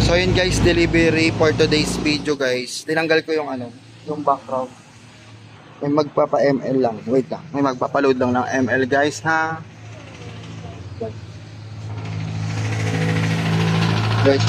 So yun guys, delivery for today's video guys. Tinanggal ko yung yung background. May magpapa-ML lang. Wait lang. May magpapa-load lang ng ML guys ha. Guys.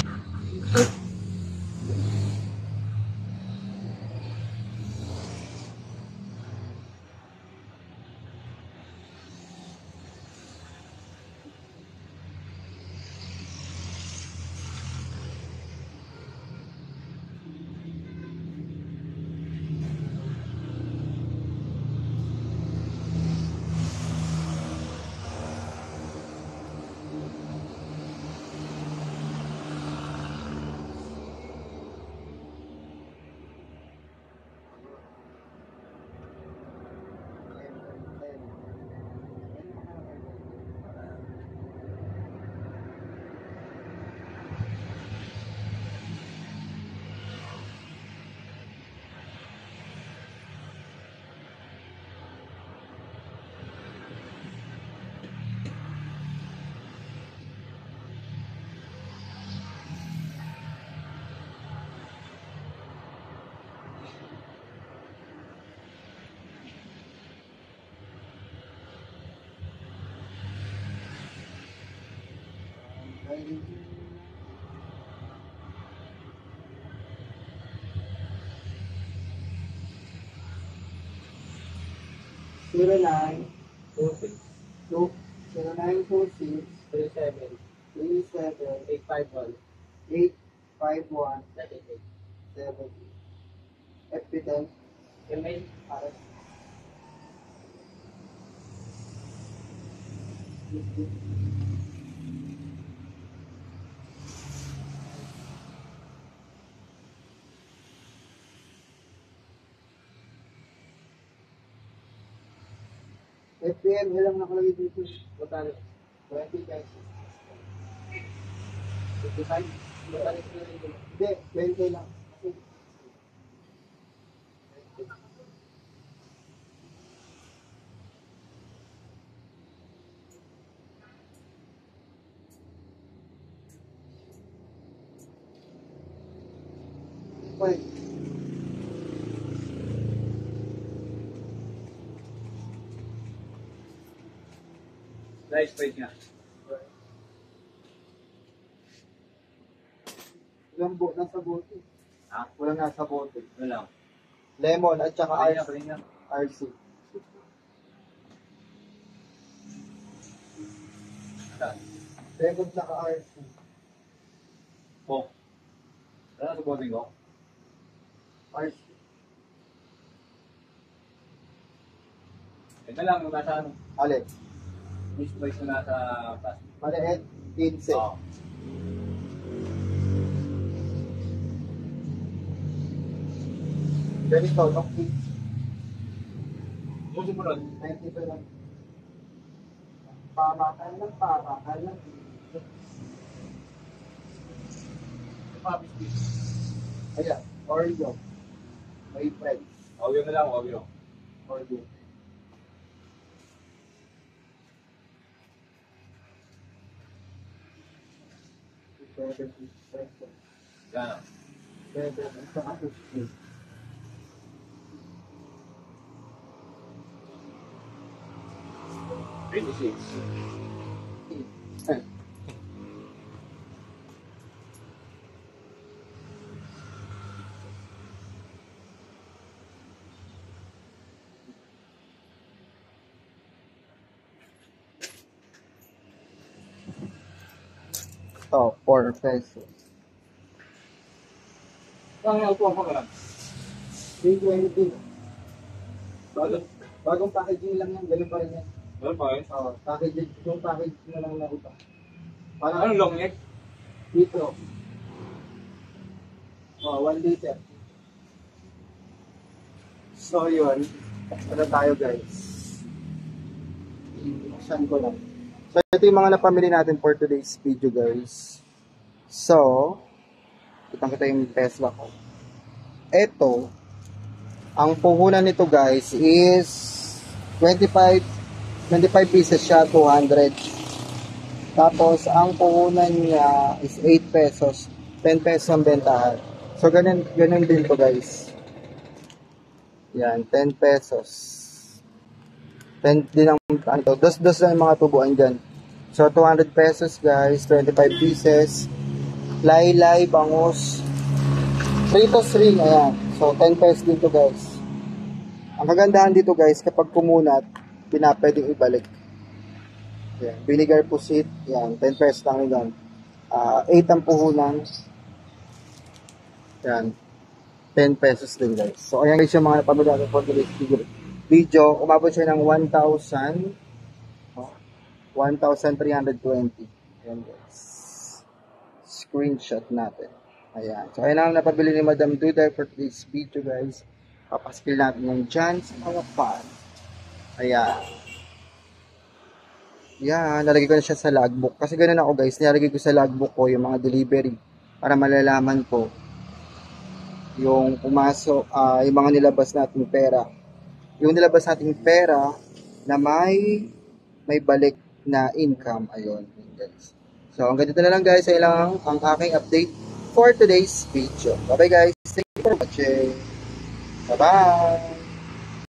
Zero nine 26 two 0926 37 37 851 851 78 70 FP10 email para FPM ilang nakalagay dito? magkano 20 pesos 55 magkano sila rin hindi 20 lang wait nice price nga ilang nasa bote walang nasa bote wala lemon at saka kaya RC lemon saka RC po wala sa boarding ko RC ito lang yung nasa ano alin nice price na nasa plastic maliit 15 oo ganito nung 15 susunod 92 lang pamakan lang ayan Oreo may price Oreo na lang Oreo Oreo gano'n 7 saka 50 26 ito 4 pesos ang naupo ko lang 320 bagong packaging lang yan ganun pa rin yan wala pa eh packaging yung package na lang na ito parang anong long neck? dito 1 liter so yun ano tayo guys buksan ko lang so ito yung mga napamili natin for today's video guys so kitang kita yung Tesla ko ito ang puhunan nito guys is 25 pieces siya 200 tapos ang puhunan niya is 8 pesos 10 pesos ang bentahan. So, ganun din to guys. Yan, 10 pesos. 10 din ang, ano to, dos lang yung mga tubuan dyan. So, 200 pesos guys, 25 pieces. Laylay, bangus. Fritos ring, ayan. So, 10 pesos dito guys. Ang kagandahan dito guys, kapag kumunat, pinapwedeng ibalik. Yan. Vinegar pusit, yan, 10 pesos lang yun. 8 ang puhunan. Yan. 10 pesos din guys. So, ayan guys yung mga napamili natin for today's video. Umabot siya ng 1,320. Ayan guys. Screenshot natin. Ayan. So, ayan ang napabili ni Madam Duda for today's video guys. Papaskil natin yung dyan sa mga pan. Ayan. Yan. Nalagay ko na siya sa logbook. Kasi ganun ako guys. Nalagay ko sa logbook ko yung mga delivery. Para malalaman ko yung pumasok, yung mga nilabas nating pera. Yung nilabas nating pera na may balik na income. Ayun, guys. So, hanggang dito na lang guys. Ayun lang ang aking update for today's video. Bye-bye guys. Thank you for watching. Bye-bye.